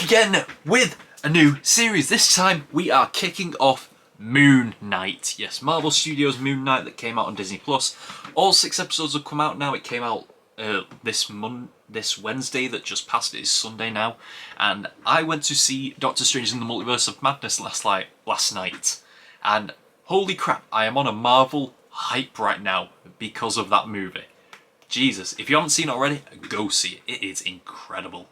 back again with a new series. This time we are kicking off Moon Knight. Yes, Marvel Studios' Moon Knight that came out on Disney+. All 6 episodes have come out now. It came out this Wednesday that just passed. It is Sunday now. And I went to see Doctor Strange in the Multiverse of Madness last night. And holy crap, I am on a Marvel hype right now because of that movie. Jesus, if you haven't seen it already, go see it. It is incredible.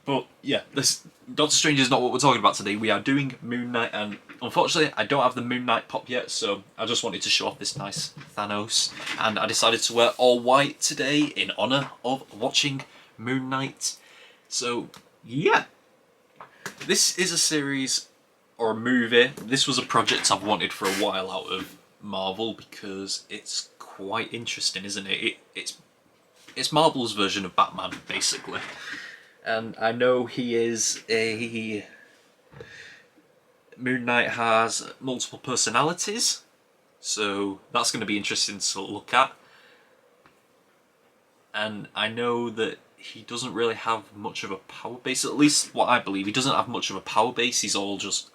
But yeah, this Doctor Strange is not what we're talking about today. We are doing Moon Knight, and unfortunately I don't have the Moon Knight pop yet, so I just wanted to show off this nice Thanos. And I decided to wear all white today in honour of watching Moon Knight. So yeah, this is a series or a movie. This was a project I've wanted for a while out of Marvel because it's quite interesting, isn't it? It's Marvel's version of Batman, basically. And I know Moon Knight has multiple personalities, so that's going to be interesting to look at. And I know that he doesn't really have much of a power base, at least what I believe. He doesn't have much of a power base. He's all just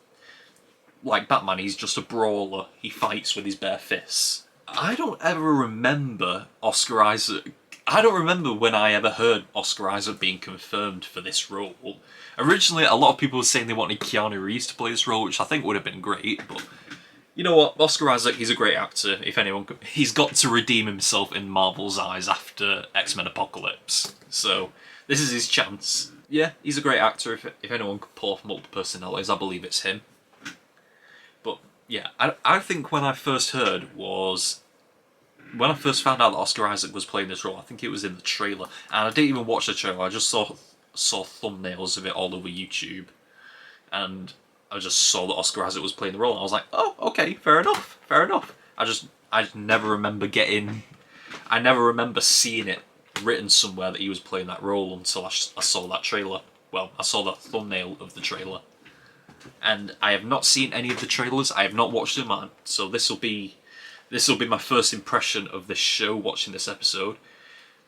like Batman. He's just a brawler. He fights with his bare fists. I don't ever remember Oscar Isaac. I don't remember when I ever heard Oscar Isaac being confirmed for this role. Originally, a lot of people were saying they wanted Keanu Reeves to play this role, which I think would have been great, but you know what? Oscar Isaac, he's a great actor. If anyone could, he's got to redeem himself in Marvel's eyes after X-Men Apocalypse. So, this is his chance. Yeah, he's a great actor. If anyone could pull off multiple personalities, I believe it's him. But yeah, I think when I first found out that Oscar Isaac was playing this role, I think it was in the trailer, and I didn't even watch the trailer. I just saw thumbnails of it all over YouTube, and I just saw that Oscar Isaac was playing the role, and I was like, oh, okay, fair enough. I never remember seeing it written somewhere that he was playing that role until I saw that trailer. Well, I saw the thumbnail of the trailer, and I have not seen any of the trailers. I have not watched them, so this will be my first impression of this show, watching this episode.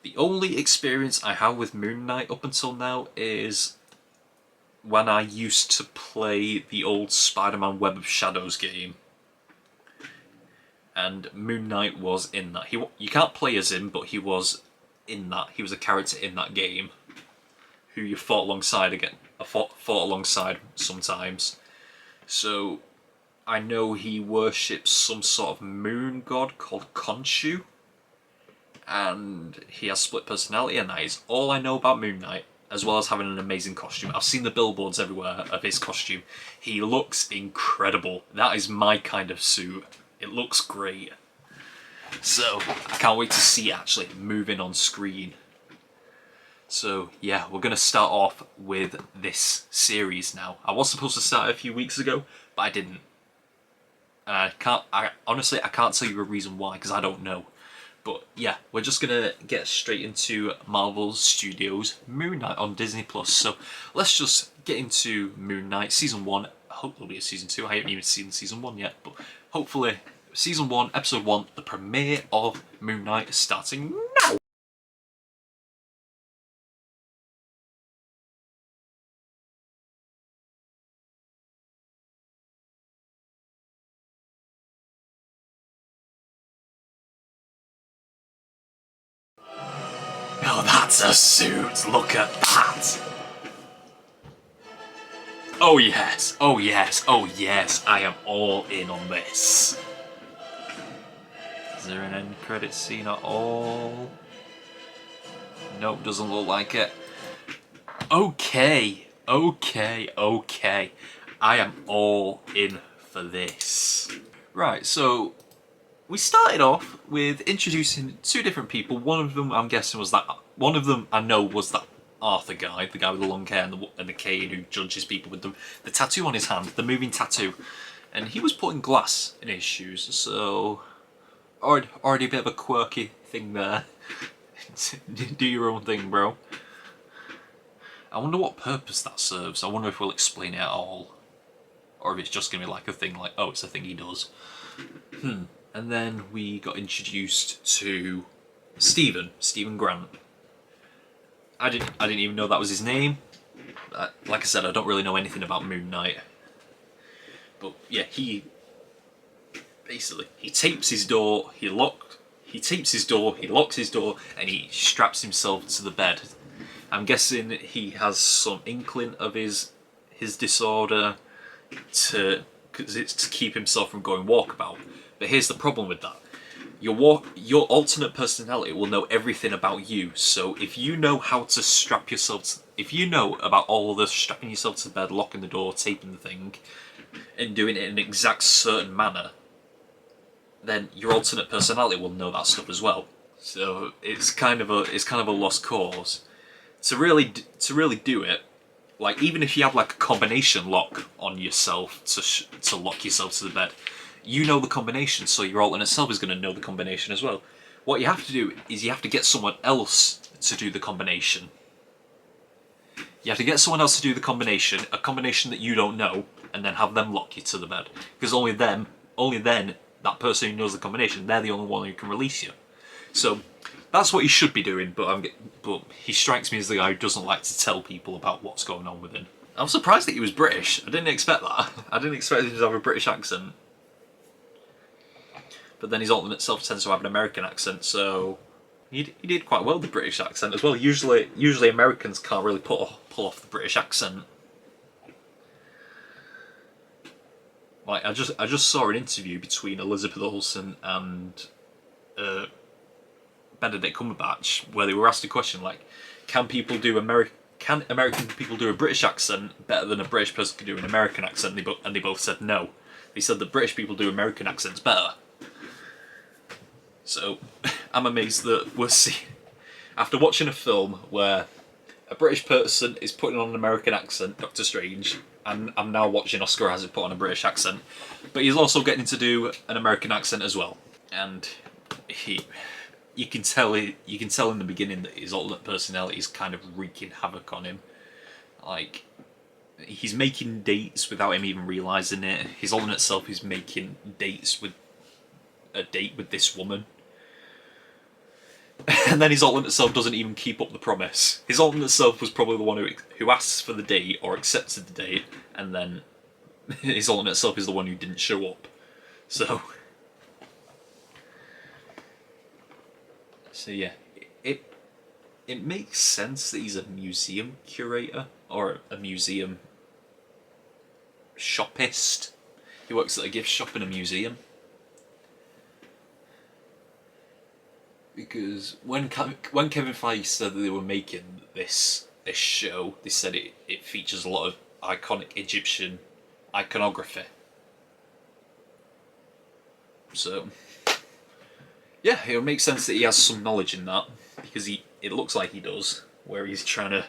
The only experience I have with Moon Knight up until now is when I used to play the old Spider-Man Web of Shadows game. And Moon Knight was in that. You can't play as him, but he was in that. He was a character in that game who you fought alongside sometimes. So I know he worships some sort of moon god called Khonshu, and he has split personality, and that is all I know about Moon Knight, as well as having an amazing costume. I've seen the billboards everywhere of his costume. He looks incredible. That is my kind of suit. It looks great. So I can't wait to see it actually moving on screen. So yeah, we're going to start off with this series now. I was supposed to start a few weeks ago, but I didn't. Honestly, I can't tell you a reason why, because I don't know. But yeah, we're just gonna get straight into Marvel Studios' Moon Knight on Disney+. So let's just get into Moon Knight Season 1. I hope there'll be a Season 2. I haven't even seen Season 1 yet, but hopefully Season 1, Episode 1, the premiere of Moon Knight is starting now! Oh, that's a suit! Look at that! Oh yes! Oh yes! Oh yes! I am all in on this! Is there an end credit scene at all? Nope, doesn't look like it. Okay! Okay! I am all in for this. Right, so we started off with introducing 2 different people. One of them, I'm guessing, was that. One of them I know was that Arthur guy, the guy with the long hair and the cane who judges people with the tattoo on his hand, the moving tattoo. And he was putting glass in his shoes, so already a bit of a quirky thing there. Do your own thing, bro. I wonder what purpose that serves. I wonder if we'll explain it at all. Or if it's just going to be like a thing, like, oh, it's a thing he does. And then we got introduced to Stephen Grant. I didn't even know that was his name. Like I said, I don't really know anything about Moon Knight. But yeah, he tapes his door, he locks his door, and he straps himself to the bed. I'm guessing he has some inkling of his disorder, because it's to keep himself from going walkabout. But here's the problem with that. Your alternate personality will know everything about you. So if you know how to strap yourself, if you know about all the strapping yourself to the bed, locking the door, taping the thing, and doing it in an exact certain manner, then your alternate personality will know that stuff as well. So it's kind of a lost cause. To really do it, like even if you have like a combination lock on yourself to lock yourself to the bed, you know the combination, so your alternate self is going to know the combination as well. What you have to do is you have to get someone else to do the combination. You have to get someone else to do the combination, a combination that you don't know, and then have them lock you to the bed. Because only then, that person who knows the combination, they're the only one who can release you. So that's what he should be doing, but he strikes me as the guy who doesn't like to tell people about what's going on with him. I'm surprised that he was British. I didn't expect that. I didn't expect him to have a British accent. But then his alternate self tends to have an American accent, so he did quite well with the British accent as well. Usually Americans can't really pull off the British accent. Like I just saw an interview between Elizabeth Olsen and Benedict Cumberbatch where they were asked a question like, can American people do a British accent better than a British person can do an American accent? And they both said no. They said that British people do American accents better. So, I'm amazed that we're seeing, after watching a film where a British person is putting on an American accent, Doctor Strange, and I'm now watching Oscar Isaac put on a British accent, but he's also getting to do an American accent as well. And you can tell in the beginning that his alternate personality is kind of wreaking havoc on him. Like, he's making dates without him even realising it. His alternate self is making dates with a date with this woman. And then his alternate self doesn't even keep up the promise. His alternate self was probably the one who asks for the date or accepted the date, and then his alternate self is the one who didn't show up. So yeah, it makes sense that he's a museum curator or a museum shopist. He works at a gift shop in a museum. Because when Kevin Feige said that they were making this show, they said it features a lot of iconic Egyptian iconography. So yeah, it would make sense that he has some knowledge in that, because it looks like he does, where he's trying to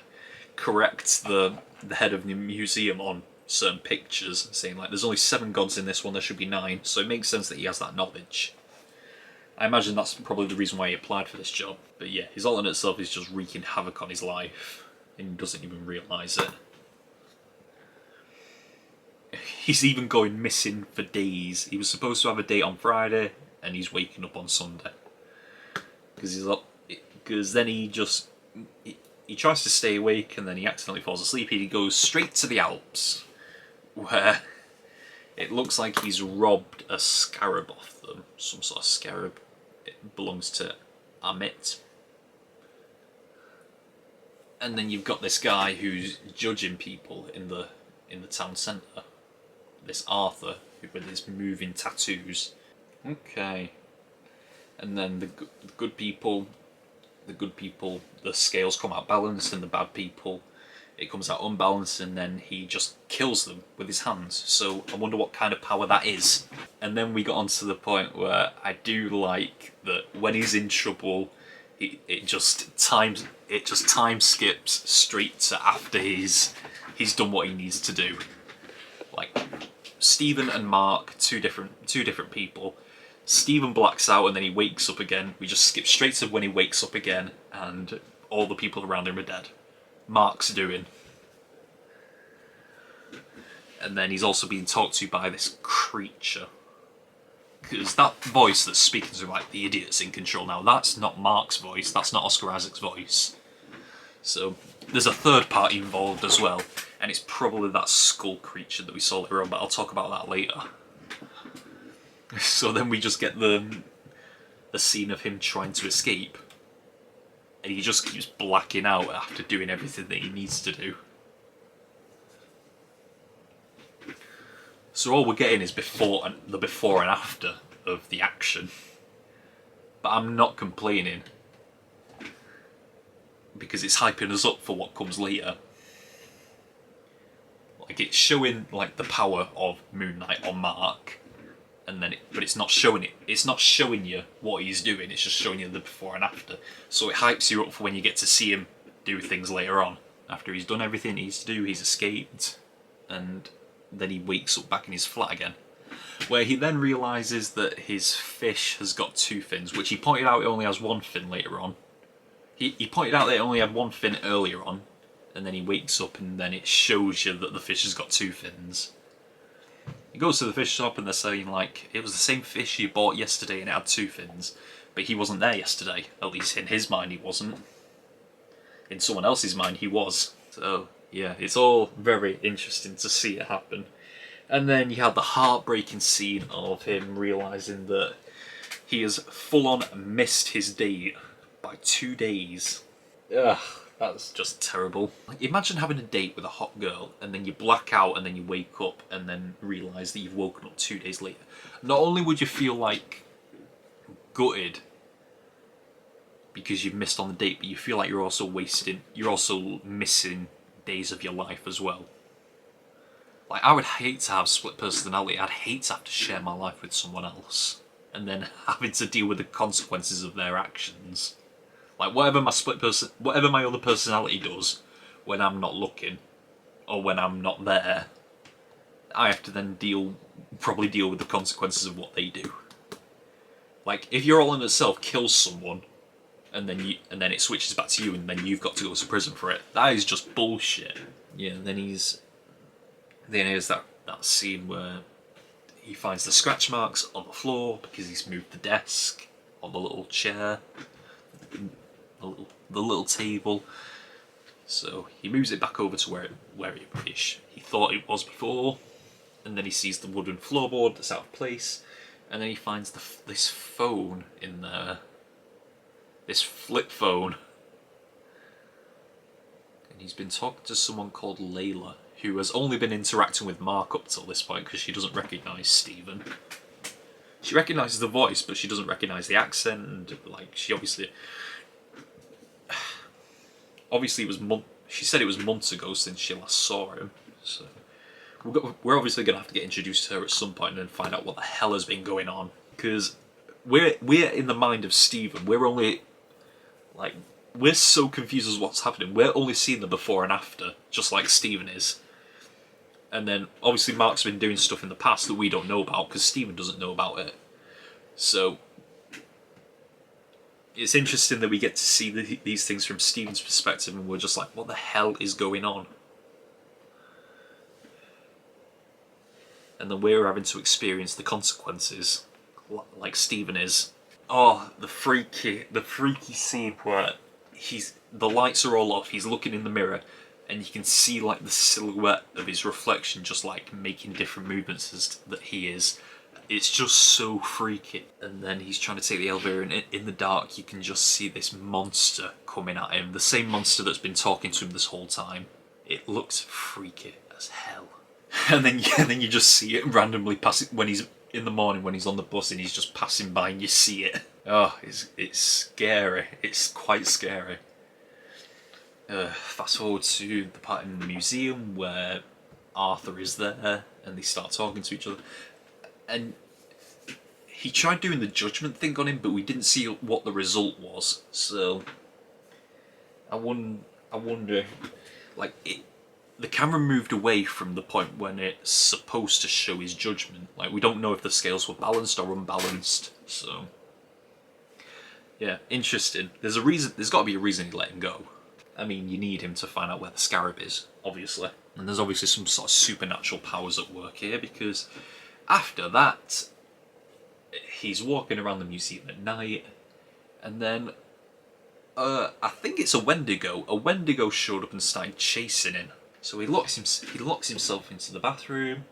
correct the head of the museum on certain pictures, saying like there's only 7 gods in this one, there should be 9, so it makes sense that he has that knowledge. I imagine that's probably the reason why he applied for this job. But yeah, his alternate self is just wreaking havoc on his life, and he doesn't even realise it. He's even going missing for days. He was supposed to have a date on Friday, and he's waking up on Sunday. Because then he tries to stay awake, and then he accidentally falls asleep, and he goes straight to the Alps, where it looks like he's robbed a scarab off them, some sort of scarab. It belongs to Amit. And then you've got this guy who's judging people in the town centre. This Arthur, with his moving tattoos. Okay. And then the good people, the scales come out balanced, and the bad people, it comes out unbalanced, and then he just kills them with his hands. So I wonder what kind of power that is. And then we got on to the point where I do like that when he's in trouble, it just time skips straight to after he's done what he needs to do. Like Stephen and Mark, two different people. Stephen blacks out and then he wakes up again. We just skip straight to when he wakes up again, and all the people around him are dead. Mark's doing. And then he's also being talked to by this creature. Because that voice that's speaking to him, like, the idiot's in control now, that's not Mark's voice, that's not Oscar Isaac's voice. So there's a third party involved as well, and it's probably that skull creature that we saw later on, but I'll talk about that later. So then we just get the scene of him trying to escape, and he just keeps blacking out after doing everything that he needs to do. So all we're getting is the before and after of the action. But I'm not complaining, because it's hyping us up for what comes later. Like, it's showing like the power of Moon Knight on Mark, and then but it's not showing it. It's not showing you what he's doing. It's just showing you the before and after. So it hypes you up for when you get to see him do things later on. After he's done everything he needs to do, he's escaped, and then he wakes up back in his flat again, where he then realises that his fish has got 2 fins, which he pointed out it only has 1 fin later on. He pointed out that it only had 1 fin earlier on, and then he wakes up and then it shows you that the fish has got 2 fins. He goes to the fish shop and they're saying, like, it was the same fish you bought yesterday and it had 2 fins, but he wasn't there yesterday. At least in his mind he wasn't. In someone else's mind he was. So yeah, it's all very interesting to see it happen. And then you had the heartbreaking scene of him realising that he has full on missed his date by 2 days. Ugh, that's just terrible. Like, imagine having a date with a hot girl and then you black out and then you wake up and then realise that you've woken up 2 days later. Not only would you feel like gutted because you've missed on the date, but you feel like you're also missing days of your life as well. Like, I would hate to have split personality. I'd hate to have to share my life with someone else and then having to deal with the consequences of their actions. Like, whatever my other personality does when I'm not looking or when I'm not there, I have to then probably deal with the consequences of what they do. Like, if your all in itself kills someone and then it switches back to you and then you've got to go to prison for it, that is just bullshit. Yeah, and then there's that scene where he finds the scratch marks on the floor because he's moved the desk on the little chair, the little table. So he moves it back over to where he thought it was before, and then he sees the wooden floorboard that's out of place, and then he finds this phone in there, this flip phone, and he's been talking to someone called Layla, who has only been interacting with Mark up till this point because she doesn't recognise Stephen. She recognises the voice, but she doesn't recognise the accent, and like, she obviously it was she said it was months ago since she last saw him, so we're obviously going to have to get introduced to her at some point and then find out what the hell has been going on, because we're in the mind of Stephen. We're so confused as what's happening. We're only seeing the before and after, just like Stephen is. And then, obviously, Mark's been doing stuff in the past that we don't know about, because Stephen doesn't know about it. So, it's interesting that we get to see these things from Stephen's perspective, and we're just like, what the hell is going on? And then we're having to experience the consequences, like Stephen is. Oh, the freaky scene where the lights are all off, he's looking in the mirror, and you can see like the silhouette of his reflection just like making different movements that he is. It's just so freaky. And then he's trying to take the elevator, and in the dark you can just see this monster coming at him. The same monster that's been talking to him this whole time. It looks freaky as hell. And then you just see it randomly passing when he's in the morning when he's on the bus and he's just passing by and you see it. Oh, it's scary. It's quite scary. Fast forward to the part in the museum where Arthur is there and they start talking to each other. And he tried doing the judgment thing on him, but we didn't see what the result was. So I wonder, like, the camera moved away from the point when it's supposed to show his judgment. Like, we don't know if the scales were balanced or unbalanced. So yeah, interesting. There's got to be a reason he let him go. I mean, you need him to find out where the scarab is, obviously. And there's obviously some sort of supernatural powers at work here, because after that, he's walking around the museum at night, and then I think it's a Wendigo. A Wendigo showed up and started chasing him. So he locks himself into the bathroom,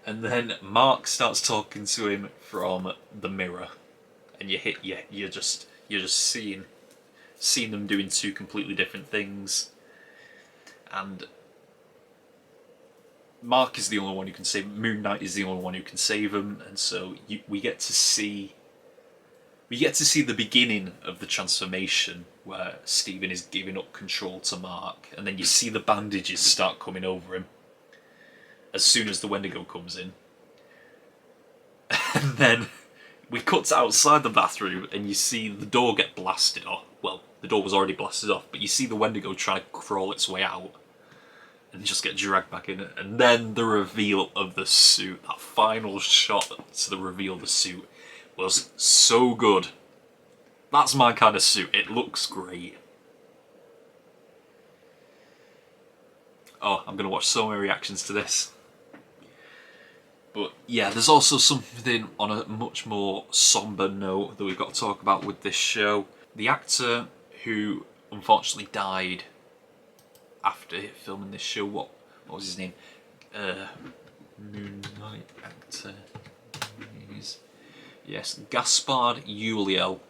and then Mark starts talking to him from the mirror, and you're just seeing them doing two completely different things, and Mark is the only one who can save. Moon Knight is the only one who can save him, and so we get to see the beginning of the transformation where Stephen is giving up control to Mark, and then you see the bandages start coming over him as soon as the Wendigo comes in. And then we cut to outside the bathroom and you see the door get blasted off. Well, the door was already blasted off, but you see the Wendigo try to crawl its way out and just get dragged back in. And then the reveal of the suit, that final shot to the reveal of the suit, was so good. That's my kind of suit. It looks great. Oh, I'm going to watch so many reactions to this. But yeah, there's also something on a much more somber note that we've got to talk about with this show. The actor who unfortunately died after filming this show, what was his name? Moon Knight actor. Yes, Gaspard Ulliel,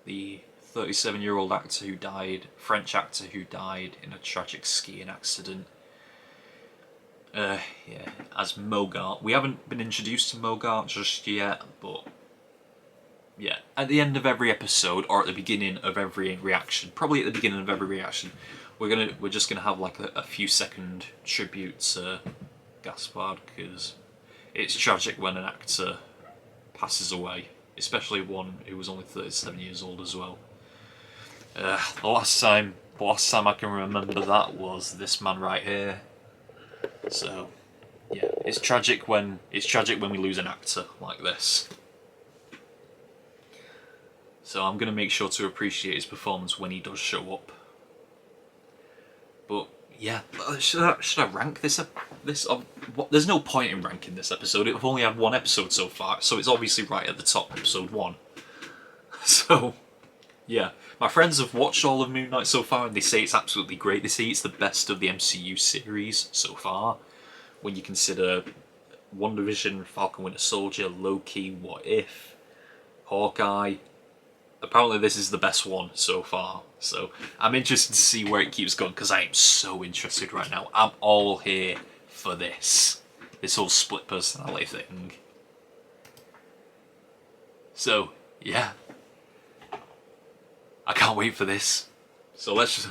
the 37-year-old actor who died, French actor who died in a tragic skiing accident. Yeah, as Mogart. We haven't been introduced to Mogart just yet, but yeah, at the end of every episode, or at the beginning of every reaction, probably at the beginning of every reaction, we're just gonna have like a few second tribute to Gaspard, because it's tragic when an actor passes away, especially one who was only 37 years old as well. The last time I can remember that was this man right here. So yeah, it's tragic when we lose an actor like this. So I'm gonna make sure to appreciate his performance when he does show up. But yeah, should I rank this? There's no point in ranking this episode. We've only had one episode so far, so it's obviously right at the top, episode 1. So yeah, my friends have watched all of Moon Knight so far, and they say it's absolutely great. They say it's the best of the MCU series so far, when you consider WandaVision, Falcon Winter Soldier, Loki, What If, Hawkeye. Apparently this is the best one so far, so I'm interested to see where it keeps going, because I am so interested right now. I'm all here for this whole split personality thing. So yeah, I can't wait for this. So let's just...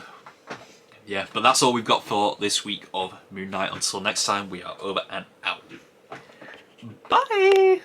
yeah, but that's all we've got for this week of Moon Knight. Until next time, we are over and out. Bye!